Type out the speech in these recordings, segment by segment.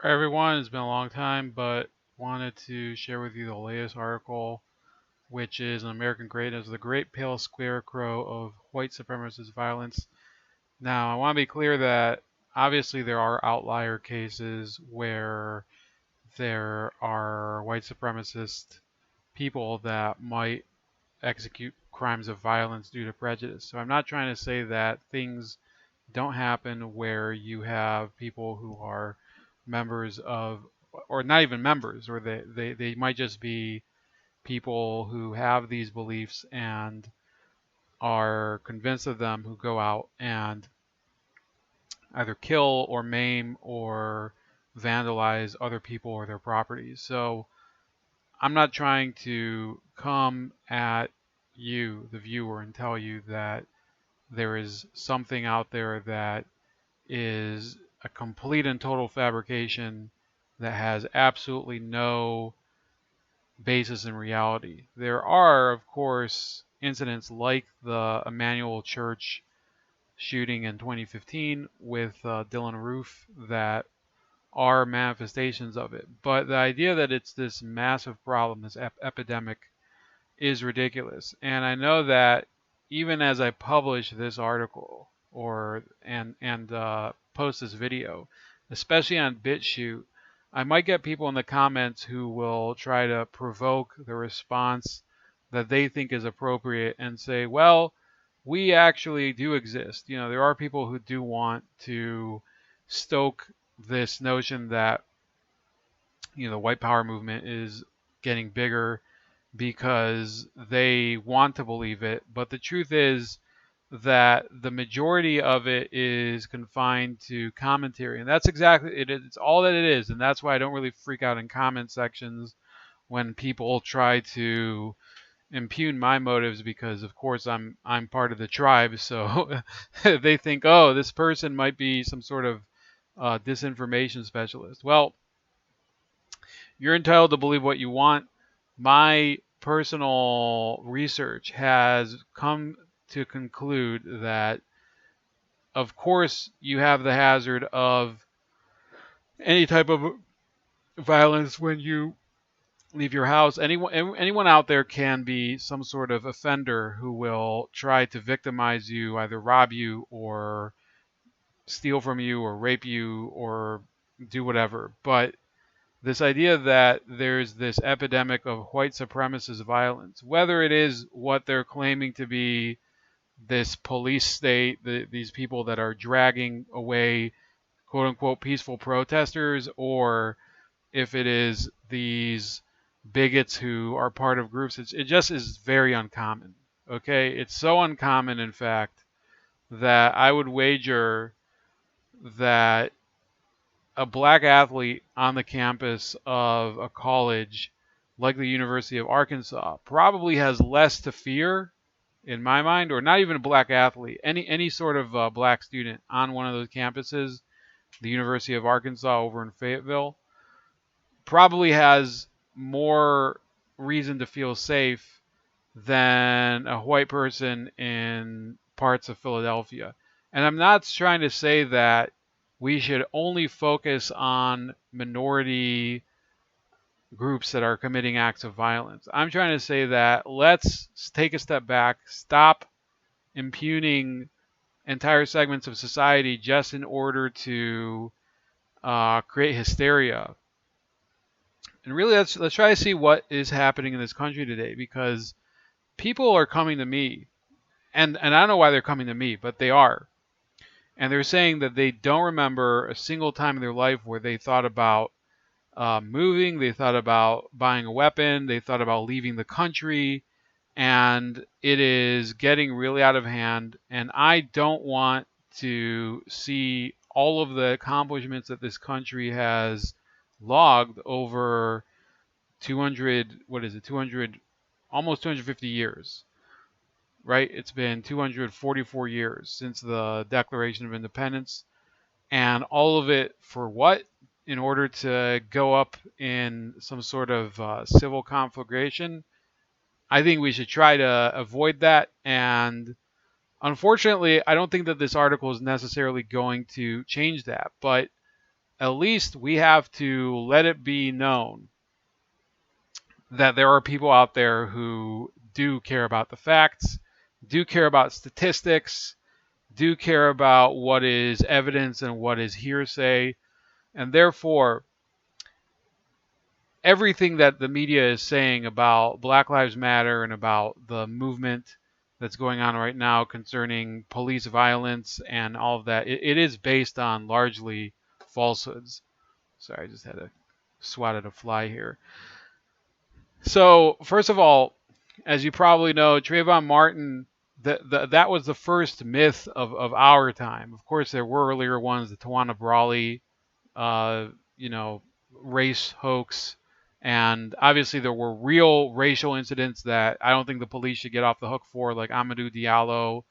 Hi everyone, it's been a long time, but wanted to share with you the latest article, which is an American Greatness, the Great Pale Scarecrow of White Supremacist Violence. Now, I want to be clear that obviously there are outlier cases where there are white supremacist people that might execute crimes of violence due to prejudice. So I'm not trying to say that things don't happen where you have people who are members of, or not even members, or they might just be people who have these beliefs and are convinced of them, who go out and either kill or maim or vandalize other people or their properties. So I'm not trying to come at you, the viewer, and tell you that there is something out there that is a complete and total fabrication that has absolutely no basis in reality. There are, of course, incidents like the Emmanuel Church shooting in 2015 with Dylan Roof that are manifestations of it. But the idea that it's this massive problem, this epidemic, is ridiculous. And I know that even as I publish this article and post this video, especially on BitChute, I might get people in the comments who will try to provoke the response that they think is appropriate and say, well, we actually do exist. You know, there are people who do want to stoke this notion that, you know, the white power movement is getting bigger because they want to believe it. But the truth is that the majority of it is confined to commentary. And that's exactly it. It's all that it is. And that's why I don't really freak out in comment sections when people try to impugn my motives, because of course I'm part of the tribe. So they think, oh, this person might be some sort of disinformation specialist. Well, you're entitled to believe what you want. My personal research has come to conclude that, of course, you have the hazard of any type of violence when you leave your house. Anyone out there can be some sort of offender who will try to victimize you, either rob you or steal from you or rape you or do whatever. But this idea that there's this epidemic of white supremacist violence, whether it is what they're claiming to be this police state, these people that are dragging away quote unquote peaceful protesters, or if it is these bigots who are part of groups, it just is very uncommon. Okay, it's so uncommon, in fact, that I would wager that a black athlete on the campus of a college like the University of Arkansas probably has less to fear, in my mind, or not even a black athlete, any sort of black student on one of those campuses, the University of Arkansas over in Fayetteville, probably has more reason to feel safe than a white person in parts of Philadelphia. And I'm not trying to say that we should only focus on minority groups that are committing acts of violence. I'm trying to say that let's take a step back, stop impugning entire segments of society just in order to create hysteria. And really, let's try to see what is happening in this country today, because people are coming to me, and I don't know why they're coming to me, but they are. And they're saying that they don't remember a single time in their life where they thought about moving, they thought about buying a weapon, they thought about leaving the country, and it is getting really out of hand. And I don't want to see all of the accomplishments that this country has logged over 200, what is it, 200, almost 250 years, right? It's been 244 years since the Declaration of Independence, and all of it for what? In order to go up in some sort of civil conflagration. I think we should try to avoid that. And unfortunately, I don't think that this article is necessarily going to change that. But at least we have to let it be known that there are people out there who do care about the facts, do care about statistics, do care about what is evidence and what is hearsay, and therefore everything that the media is saying about Black Lives Matter and about the movement that's going on right now concerning police violence and all of that, it is based on largely falsehoods. Sorry, I just had to swat at a fly here. So, first of all, as you probably know, Trayvon Martin, that was the first myth of our time. Of course, there were earlier ones, the Tawana Brawley, uh, you know, race hoax. And obviously, there were real racial incidents that I don't think the police should get off the hook for, like Amadou Diallo.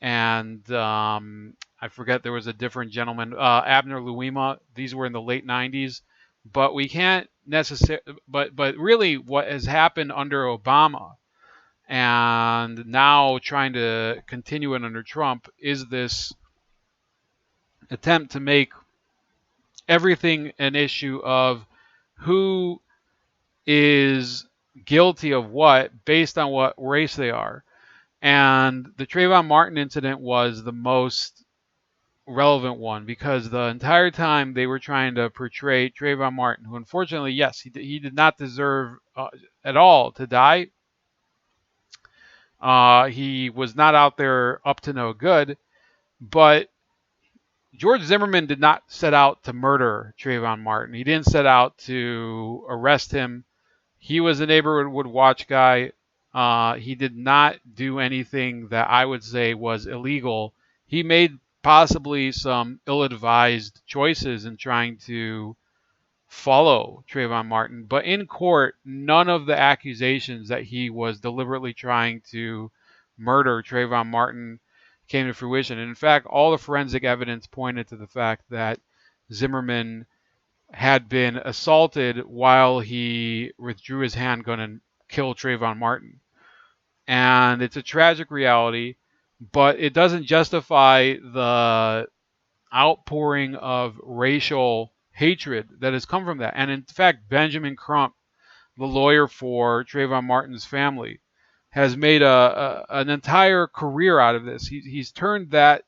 And I forget, there was a different gentleman, Abner Louima. These were in the late 90s. But we can't necessarily, but really what has happened under Obama and now trying to continue it under Trump is this attempt to make everything an issue of who is guilty of what based on what race they are. And the Trayvon Martin incident was the most relevant one because the entire time they were trying to portray Trayvon Martin, who unfortunately, yes, he did not deserve at all to die. He was not out there up to no good, but George Zimmerman did not set out to murder Trayvon Martin. He didn't set out to arrest him. He was a neighborhood watch guy. He did not do anything that I would say was illegal. He made possibly some ill-advised choices in trying to follow Trayvon Martin. But in court, none of the accusations that he was deliberately trying to murder Trayvon Martin came to fruition. And in fact, all the forensic evidence pointed to the fact that Zimmerman had been assaulted while he withdrew his handgun and killed Trayvon Martin. And it's a tragic reality, but it doesn't justify the outpouring of racial hatred that has come from that. And in fact, Benjamin Crump, the lawyer for Trayvon Martin's family, has made an entire career out of this. He's turned that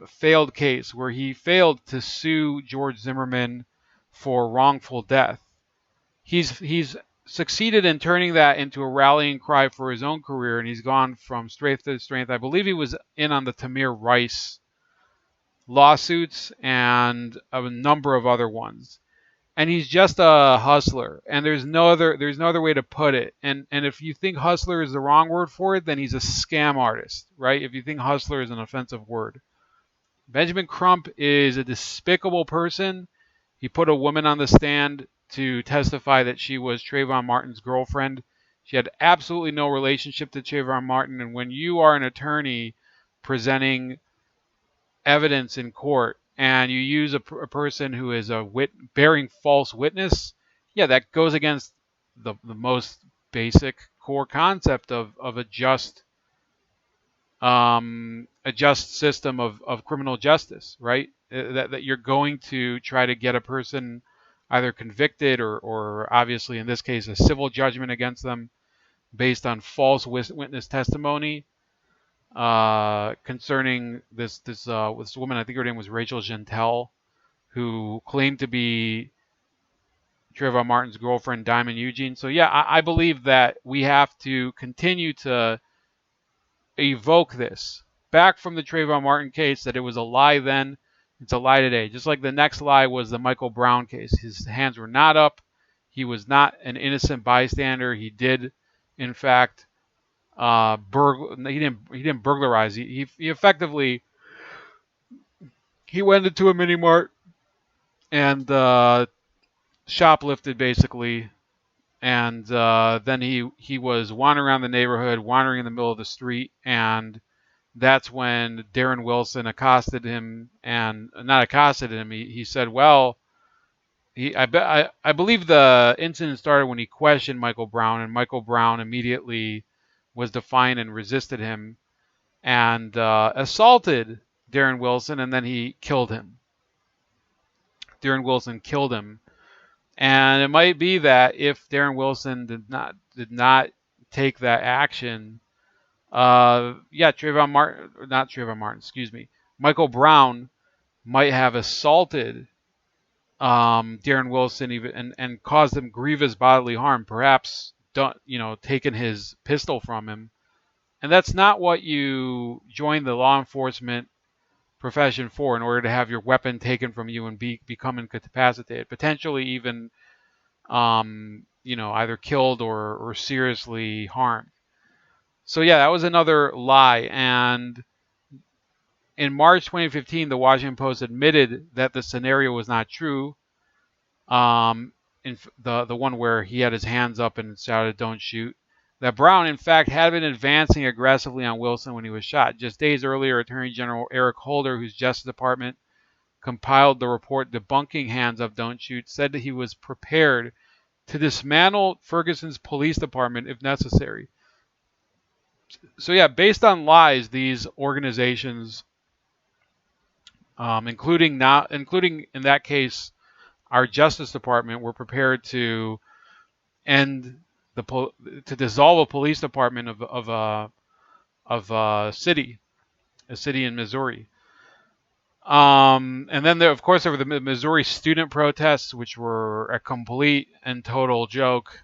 failed case where he failed to sue George Zimmerman for wrongful death. He's succeeded in turning that into a rallying cry for his own career, and he's gone from strength to strength. I believe he was in on the Tamir Rice lawsuits and a number of other ones. And he's just a hustler, and there's no other way to put it. And if you think hustler is the wrong word for it, then he's a scam artist, right? If you think hustler is an offensive word. Benjamin Crump is a despicable person. He put a woman on the stand to testify that she was Trayvon Martin's girlfriend. She had absolutely no relationship to Trayvon Martin. And when you are an attorney presenting evidence in court and you use a person who is bearing false witness, yeah, that goes against the most basic core concept of a just system of criminal justice, right? That you're going to try to get a person either convicted or obviously in this case a civil judgment against them based on false witness testimony concerning this woman. I think her name was Rachel Gentel, who claimed to be Trayvon Martin's girlfriend, Diamond Eugene. So yeah, I believe that we have to continue to evoke this back from the Trayvon Martin case, that it was a lie then, it's a lie today. Just like the next lie was the Michael Brown case. His hands were not up. He was not an innocent bystander. He did, in fact, he didn't burglarize. He effectively he went into a mini mart and shoplifted basically, and then he was wandering around the neighborhood, wandering in the middle of the street, and that's when Darren Wilson accosted him, and not accosted him. He said, "Well, I believe the incident started when he questioned Michael Brown, and Michael Brown immediately was defiant and resisted him, and assaulted Darren Wilson, and then he killed him." Darren Wilson killed him. And it might be that if Darren Wilson did not take that action, Michael Brown might have assaulted Darren Wilson and caused him grievous bodily harm, perhaps taken his pistol from him. And that's not what you join the law enforcement profession for, in order to have your weapon taken from you and become incapacitated, potentially even either killed or seriously harmed. So yeah, that was another lie. And in March 2015, the Washington Post admitted that the scenario was not true. In the one where he had his hands up and shouted, "Don't shoot." That Brown, in fact, had been advancing aggressively on Wilson when he was shot. Just days earlier, Attorney General Eric Holder, whose Justice Department compiled the report debunking Hands Up, Don't Shoot, said that he was prepared to dismantle Ferguson's police department if necessary. So yeah, based on lies, these organizations, including in that case our Justice Department, were prepared to dissolve a police department of a city in Missouri. And then there were the Missouri student protests, which were a complete and total joke,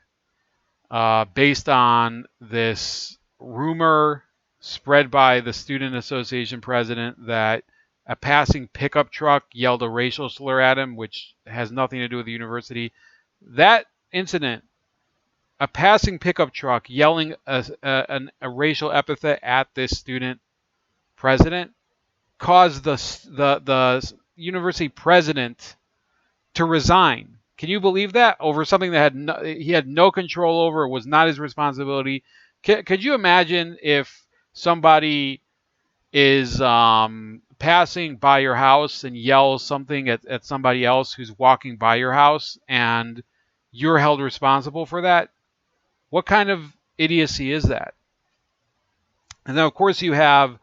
based on this rumor spread by the student association president that a passing pickup truck yelled a racial slur at him, which has nothing to do with the university. That incident, a passing pickup truck yelling a racial epithet at this student president, caused the university president to resign. Can you believe that? Over something that he had no control over, was not his responsibility. Could you imagine if somebody is passing by your house and yells something at somebody else who's walking by your house, and you're held responsible for that? What kind of idiocy is that? And then, of course, you have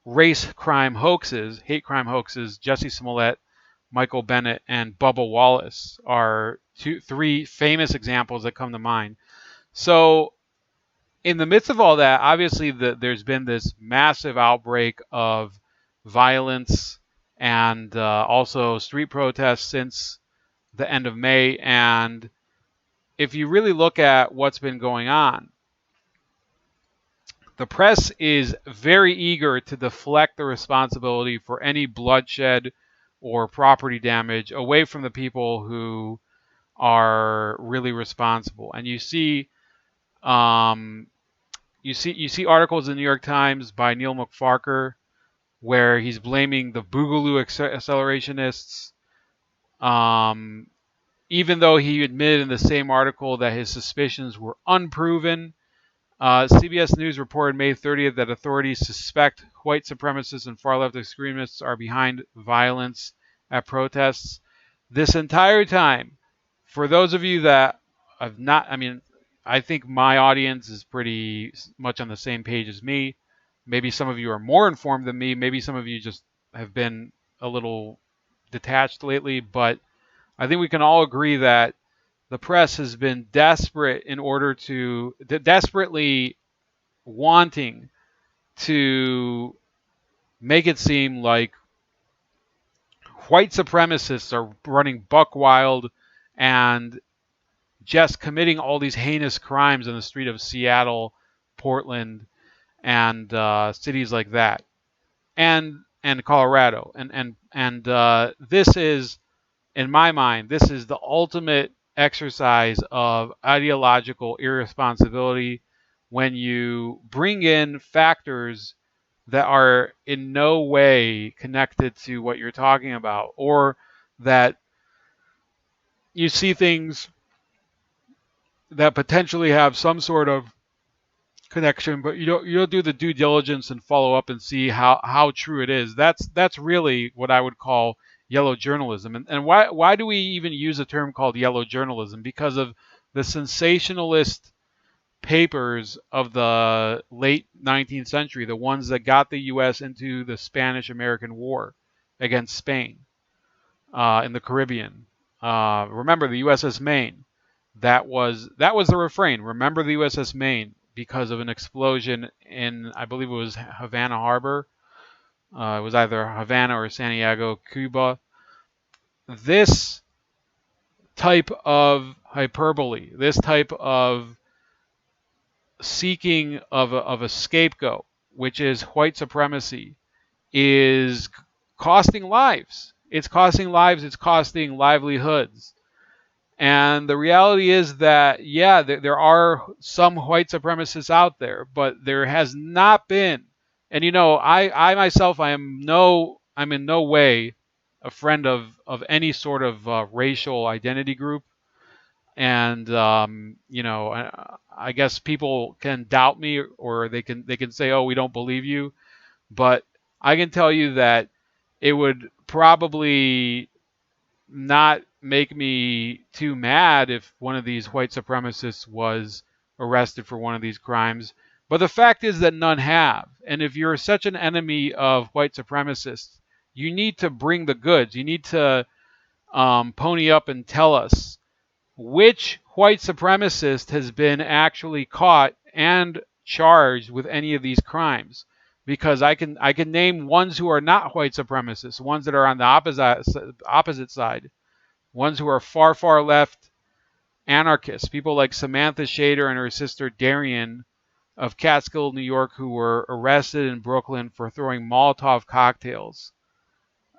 hate crime hoaxes. Jussie Smollett, Michael Bennett, and Bubba Wallace are three famous examples that come to mind. So in the midst of all that, obviously there's been this massive outbreak of violence and also street protests since the end of May. And if you really look at what's been going on, the press is very eager to deflect the responsibility for any bloodshed or property damage away from the people who are really responsible. And you see articles in the New York Times by Neil McFarker where he's blaming the Boogaloo accelerationists, even though he admitted in the same article that his suspicions were unproven. CBS News reported May 30th that authorities suspect white supremacists and far-left extremists are behind violence at protests. This entire time, for those of you that have not, I think my audience is pretty much on the same page as me. Maybe some of you are more informed than me. Maybe some of you just have been a little detached lately. But I think we can all agree that the press has been desperately wanting to make it seem like white supremacists are running buck wild and just committing all these heinous crimes in the street of Seattle, Portland, and cities like that, and Colorado, and this is, in my mind, this is the ultimate exercise of ideological irresponsibility when you bring in factors that are in no way connected to what you're talking about, or that you see things that potentially have some sort of connection, but you don't do the due diligence and follow up and see how true it is. That's really what I would call yellow journalism. And why do we even use a term called yellow journalism? Because of the sensationalist papers of the late 19th century, the ones that got the U.S. into the Spanish-American War against Spain. in the Caribbean. Remember the USS Maine. That was the refrain. Remember the USS Maine because of an explosion in, I believe it was Havana Harbor. It was either Havana or Santiago, Cuba. This type of hyperbole, this type of seeking of a scapegoat, which is white supremacy, is costing lives. It's costing lives. It's costing livelihoods. And the reality is that, yeah, there are some white supremacists out there, but there has not been. And I myself, I'm in no way a friend of any sort of racial identity group. And I guess people can doubt me, or they can say, "Oh, we don't believe you." But I can tell you that it would probably not make me too mad if one of these white supremacists was arrested for one of these crimes. But the fact is that none have. And if you're such an enemy of white supremacists, you need to bring the goods. You need to pony up and tell us which white supremacist has been actually caught and charged with any of these crimes. Because I can name ones who are not white supremacists, ones that are on the opposite side, ones who are far left anarchists, people like Samantha Shader and her sister Darian of Catskill, New York, who were arrested in Brooklyn for throwing Molotov cocktails.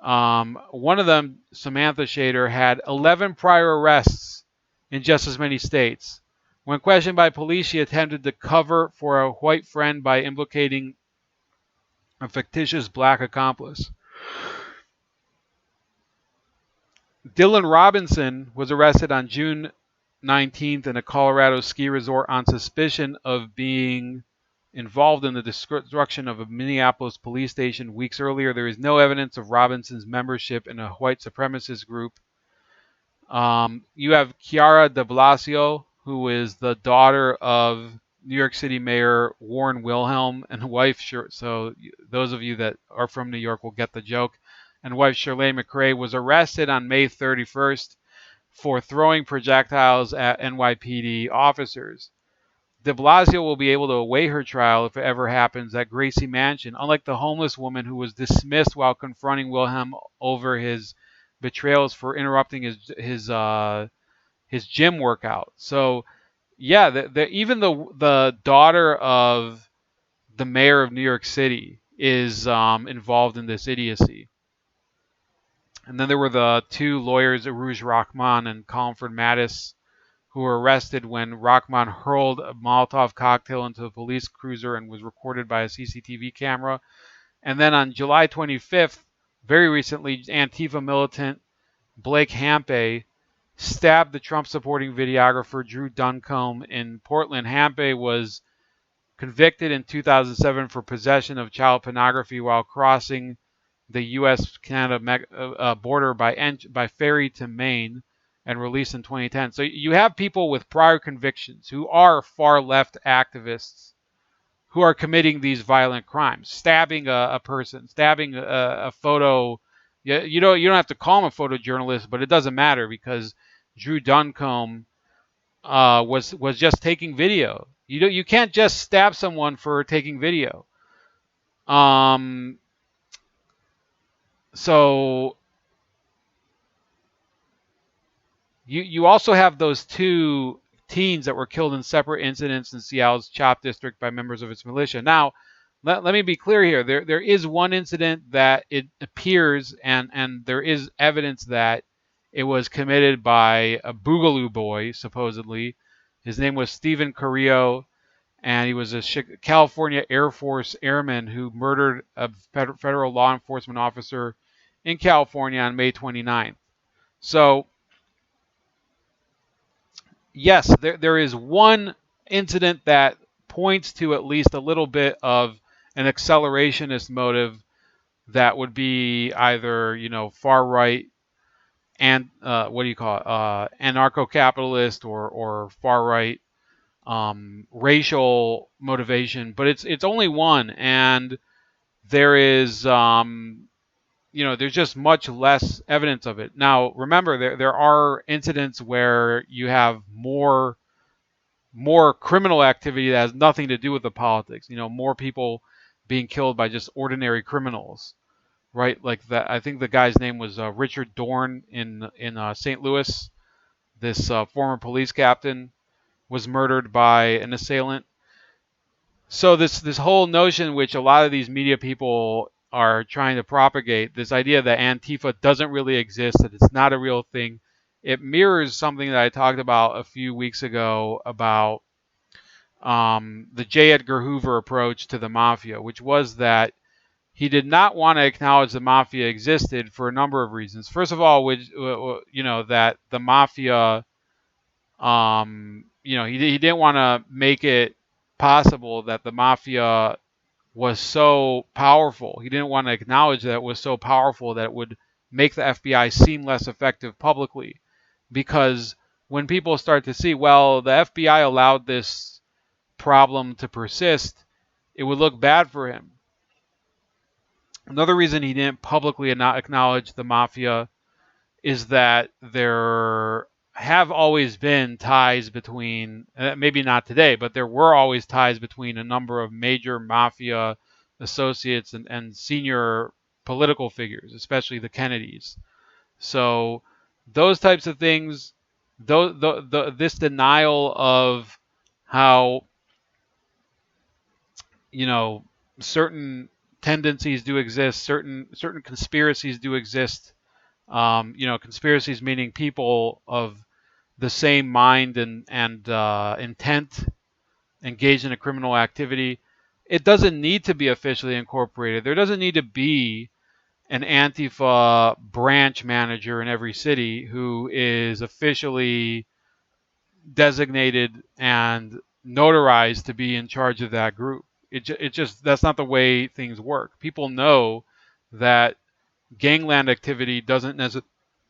One of them, Samantha Shader, had 11 prior arrests in just as many states. When questioned by police, she attempted to cover for a white friend by implicating a fictitious black accomplice. Dylan Robinson was arrested on June 19th in a Colorado ski resort on suspicion of being involved in the destruction of a Minneapolis police station weeks earlier. There is no evidence of Robinson's membership in a white supremacist group. You have Chiara de Blasio, who is the daughter of New York City Mayor Warren Wilhelm and wife. So those of you that are from New York will get the joke. And wife Shirley McRae was arrested on May 31st for throwing projectiles at NYPD officers. De Blasio will be able to await her trial if it ever happens at Gracie Mansion, unlike the homeless woman who was dismissed while confronting Wilhelm over his betrayals for interrupting his gym workout. So, yeah, even the daughter of the mayor of New York City is involved in this idiocy. And then there were the two lawyers, Aruj Rahman and Colmford Mattis, who were arrested when Rahman hurled a Molotov cocktail into a police cruiser and was recorded by a CCTV camera. And then on July 25th, very recently, Antifa militant Blake Hampe stabbed the Trump-supporting videographer Drew Duncombe in Portland. Hampe was convicted in 2007 for possession of child pornography while crossing the U.S.-Canada border by ferry to Maine, and released in 2010. So you have people with prior convictions who are far-left activists who are committing these violent crimes, stabbing a person, stabbing a photo. You don't have to call him a photojournalist, but it doesn't matter because Drew Duncombe was just taking video. You can't just stab someone for taking video. So you also have those two teens that were killed in separate incidents in Seattle's Chop District by members of its militia. Now, let me be clear here. There is one incident that it appears, and there is evidence that it was committed by a Boogaloo boy, supposedly. His name was Stephen Carrillo, and he was a California Air Force airman who murdered a federal law enforcement officer in California on May 29th. So, yes, there is one incident that points to at least a little bit of an accelerationist motive that would be either, far right and what do you call it, anarcho-capitalist or far right racial motivation, but it's only one, and there is there's just much less evidence of it. Now, remember, there are incidents where you have more criminal activity that has nothing to do with the politics. More people being killed by just ordinary criminals, right? Like that. I think the guy's name was Richard Dorn in St. Louis. This former police captain was murdered by an assailant. So this whole notion, which a lot of these media people are trying to propagate, this idea that Antifa doesn't really exist, that it's not a real thing, it mirrors something that I talked about a few weeks ago about the J. Edgar Hoover approach to the mafia, which was that he did not want to acknowledge the mafia existed for a number of reasons. First of all, that the mafia, he didn't want to make it possible that the mafia was so powerful. He didn't want to acknowledge that it was so powerful that it would make the FBI seem less effective publicly. Because when people start to see, well, the FBI allowed this problem to persist, it would look bad for him. Another reason he didn't publicly not acknowledge the mafia is that there have always been ties between, maybe not today, but there were always ties between a number of major mafia associates and senior political figures, especially the Kennedys. So those types of things, this denial of how certain tendencies do exist, certain conspiracies do exist. Conspiracies meaning people of the same mind and intent engaged in a criminal activity. It doesn't need to be officially incorporated. There doesn't need to be an Antifa branch manager in every city who is officially designated and notarized to be in charge of that group. It just that's not the way things work. People know that gangland activity doesn't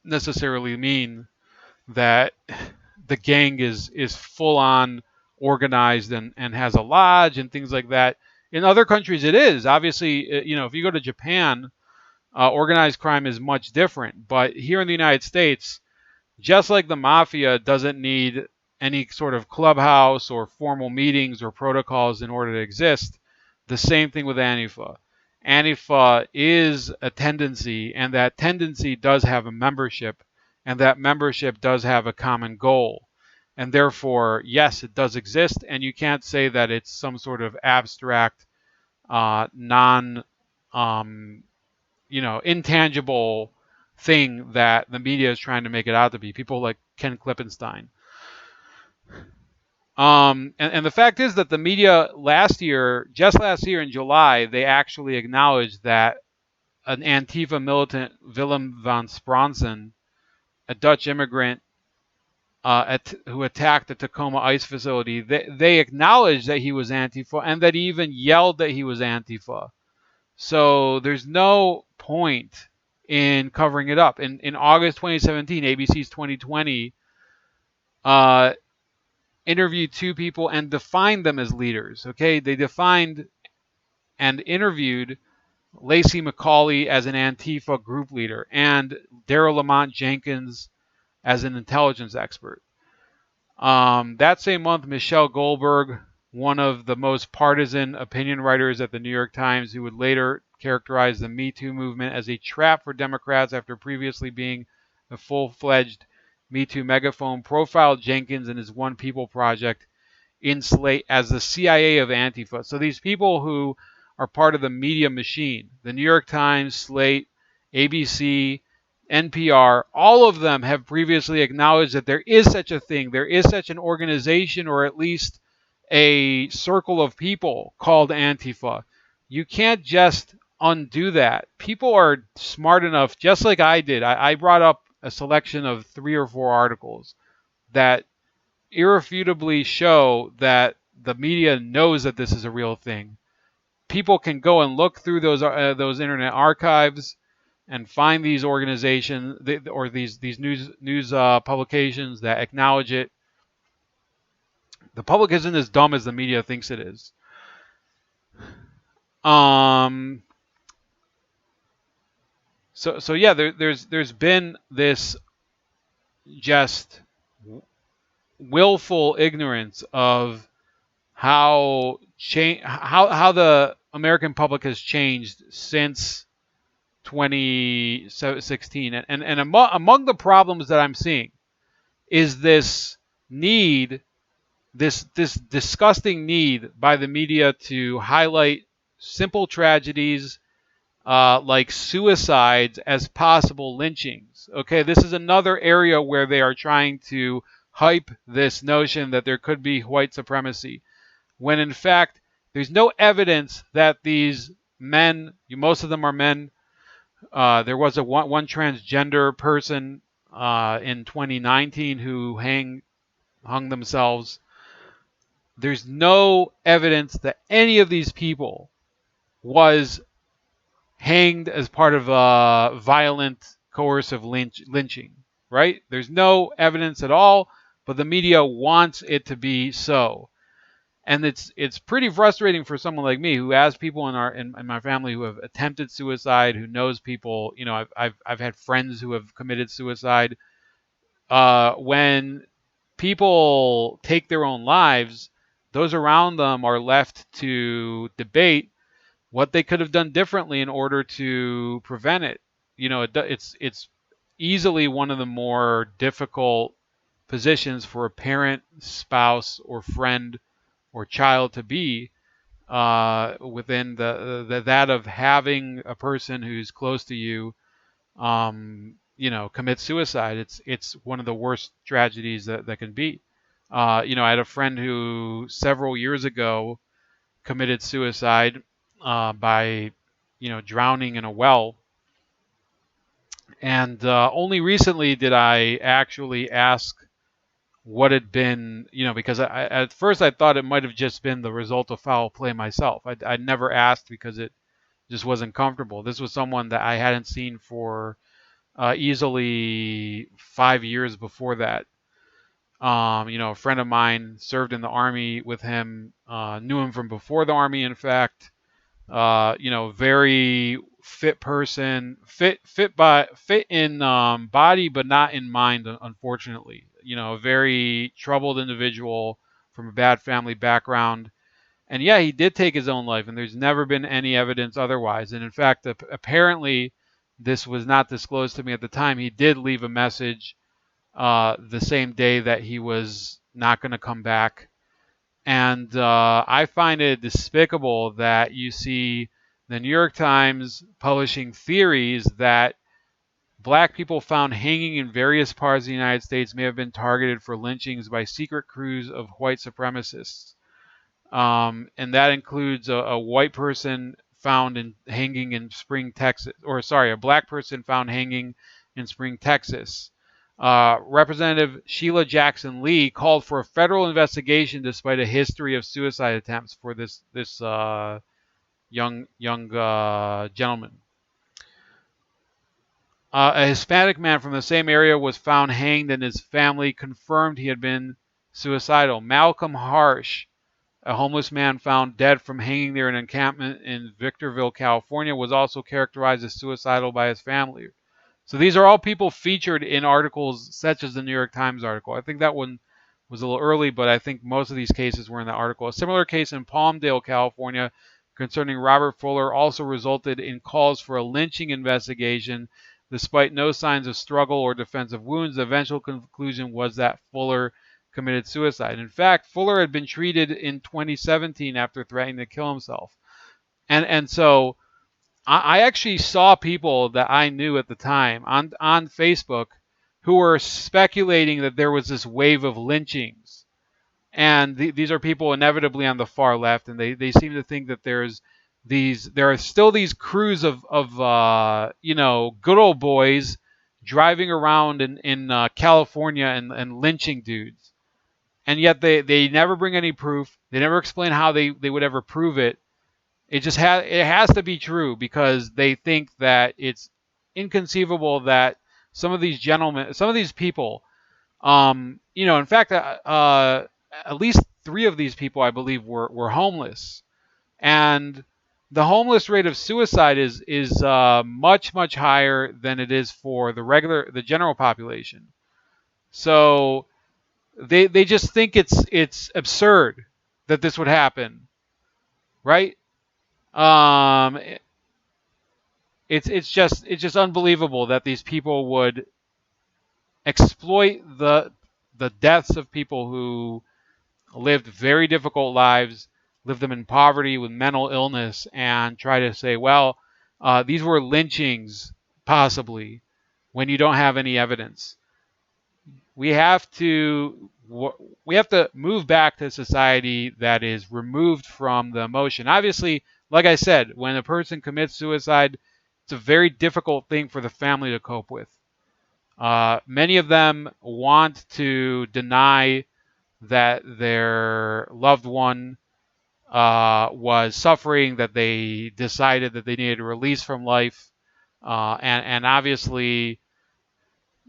necessarily mean that the gang is full on organized and has a lodge and things like that. In other countries, it is. Obviously, if you go to Japan, organized crime is much different. But here in the United States, just like the mafia doesn't need any sort of clubhouse or formal meetings or protocols in order to exist, the same thing with Antifa. Antifa is a tendency, and that tendency does have a membership, and that membership does have a common goal. And therefore, yes, it does exist, and you can't say that it's some sort of abstract, non, intangible thing that the media is trying to make it out to be. People like Ken Klippenstein. And the fact is that the media just last year in July, they actually acknowledged that an Antifa militant, Willem van Spronsen, a Dutch immigrant who attacked the Tacoma ICE facility, they acknowledged that he was Antifa and that he even yelled that he was Antifa. So there's no point in covering it up. In August 2017, ABC's 2020 interviewed two people and defined them as leaders. Okay, they defined and interviewed Lacey McCauley as an Antifa group leader and Daryl Lamont Jenkins as an intelligence expert. That same month, Michelle Goldberg, one of the most partisan opinion writers at the New York Times, who would later characterize the Me Too movement as a trap for Democrats after previously being a full-fledged Me Too megaphone, profiled Jenkins and his One People project in Slate as the CIA of Antifa. So these people who are part of the media machine, the New York Times, Slate, ABC, NPR, all of them have previously acknowledged that there is such a thing. There is such an organization, or at least a circle of people called Antifa. You can't just undo that. People are smart enough, just like I did. I brought up a selection of 3 or 4 articles that irrefutably show that the media knows that this is a real thing. People can go and look through those internet archives and find these organizations or these news publications that acknowledge it. The public isn't as dumb as the media thinks it is. So yeah, there's been this just willful ignorance of how the American public has changed since 2016, and among the problems that I'm seeing is this need, this disgusting need by the media to highlight simple tragedies like suicides as possible lynchings. Okay, this is another area where they are trying to hype this notion that there could be white supremacy, when in fact there's no evidence that these men, most of them are men. There was one transgender person in 2019 who hung themselves. There's no evidence that any of these people was hanged as part of a violent, coercive lynching, right? There's no evidence at all, but the media wants it to be so. And it's pretty frustrating for someone like me who has people in my family who have attempted suicide, who knows people. I've had friends who have committed suicide. When people take their own lives, those around them are left to debate what they could have done differently in order to prevent it. It's easily one of the more difficult positions for a parent, spouse, or friend or child to be within that of having a person who's close to you, commit suicide. It's one of the worst tragedies that can be. I had a friend who several years ago committed suicide by, drowning in a well. And only recently did I actually ask what had been, because at first I thought it might have just been the result of foul play myself. I never asked because it just wasn't comfortable. This was someone that I hadn't seen for easily 5 years before that. A friend of mine served in the army with him, knew him from before the army, in fact. Very fit person, fit in body, but not in mind, unfortunately. A very troubled individual from a bad family background. And yeah, he did take his own life, and there's never been any evidence otherwise. And in fact, apparently, this was not disclosed to me at the time. He did leave a message the same day that he was not going to come back. And I find it despicable that you see the New York Times publishing theories that black people found hanging in various parts of the United States may have been targeted for lynchings by secret crews of white supremacists. And that includes a white person found hanging in Spring, Texas, or sorry, a black person found hanging in Spring, Texas. Representative Sheila Jackson Lee called for a federal investigation despite a history of suicide attempts for this young gentleman. A Hispanic man from the same area was found hanged, and his family confirmed he had been suicidal. Malcolm Harsh, a homeless man found dead from hanging near an encampment in Victorville, California, was also characterized as suicidal by his family. So these are all people featured in articles such as the New York Times article. I think that one was a little early, but I think most of these cases were in the article. A similar case in Palmdale, California, concerning Robert Fuller also resulted in calls for a lynching investigation. Despite no signs of struggle or defensive wounds, the eventual conclusion was that Fuller committed suicide. In fact, Fuller had been treated in 2017 after threatening to kill himself. And so I actually saw people that I knew at the time on Facebook who were speculating that there was this wave of lynchings. And these are people inevitably on the far left, and they seem to think that there are still these crews of good old boys driving around in California and lynching dudes. And yet they never bring any proof. They never explain how they would ever prove it. It has to be true because they think that it's inconceivable that some of these gentlemen, some of these people, in fact, at least 3 of these people, I believe, were homeless. And the homeless rate of suicide is much much higher than it is for the general population. So they just think it's absurd that this would happen, right? Um, it's just unbelievable that these people would exploit the deaths of people who lived very difficult lives, lived them in poverty with mental illness, and try to say, well, these were lynchings, possibly, when you don't have any evidence. We have to we have to move back to a society that is removed from the emotion. Obviously, like I said, when a person commits suicide, it's a very difficult thing for the family to cope with. Many of them want to deny that their loved one was suffering, that they decided that they needed a release from life. And obviously,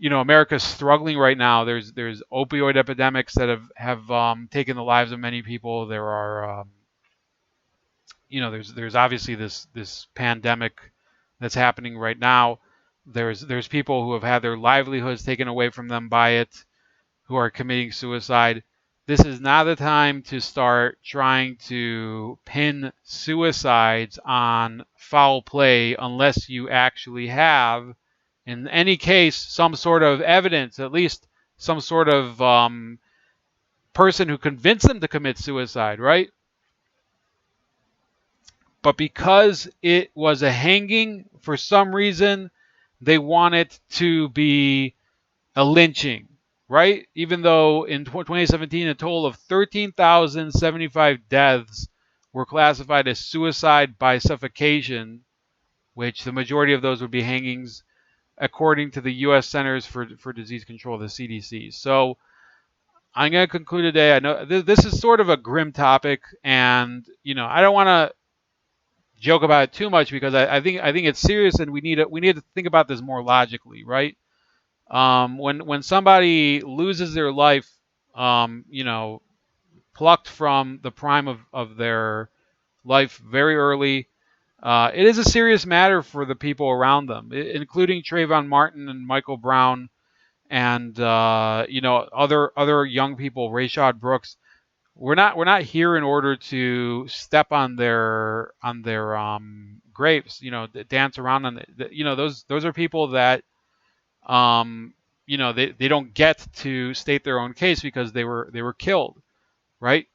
America's struggling right now. There's opioid epidemics that have taken the lives of many people. There are there's obviously this pandemic that's happening right now. There's people who have had their livelihoods taken away from them by it, who are committing suicide. This is not the time to start trying to pin suicides on foul play unless you actually have, in any case, some sort of evidence, at least some sort of person who convinced them to commit suicide, right? But because it was a hanging, for some reason, they want it to be a lynching, right? Even though in 2017, a total of 13,075 deaths were classified as suicide by suffocation, which the majority of those would be hangings, according to the U.S. Centers for Disease Control, the CDC. So I'm going to conclude today. I know this is sort of a grim topic, and I don't want to joke about it too much because I think it's serious, and we need to think about this more logically, right? When somebody loses their life, plucked from the prime of their life very early, it is a serious matter for the people around them, including Trayvon Martin and Michael Brown, and other young people, Rayshard Brooks. We're not here in order to step on their graves, dance around on those are people that they don't get to state their own case because they were killed, right?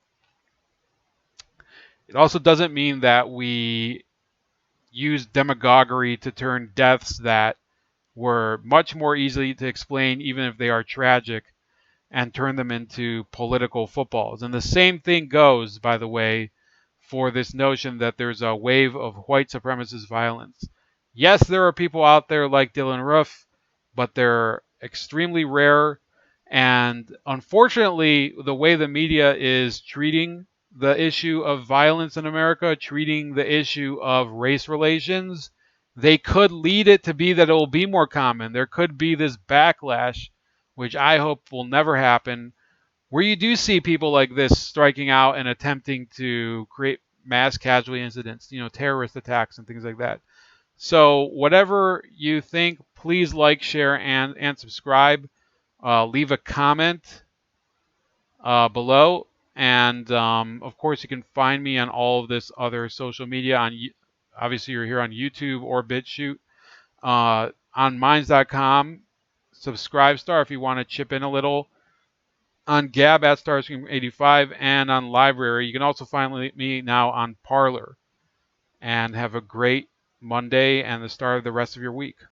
It also doesn't mean that we use demagoguery to turn deaths that were much more easily to explain, even if they are tragic, and turn them into political footballs. And the same thing goes, by the way, for this notion that there's a wave of white supremacist violence. Yes, there are people out there like Dylan Roof, but they're extremely rare. And unfortunately, the way the media is treating the issue of violence in America, treating the issue of race relations, they could lead it to be that it will be more common. There could be this backlash, which I hope will never happen, where you do see people like this striking out and attempting to create mass casualty incidents, terrorist attacks and things like that. So whatever you think, please like, share, and subscribe. Leave a comment below. And of course, you can find me on all of this other social media. Obviously, you're here on YouTube or BitChute. On Minds.com, subscribe star if you want to chip in a little. On Gab at Starscream85, and on Library. You can also find me now on Parler. And have a great Monday and the start of the rest of your week.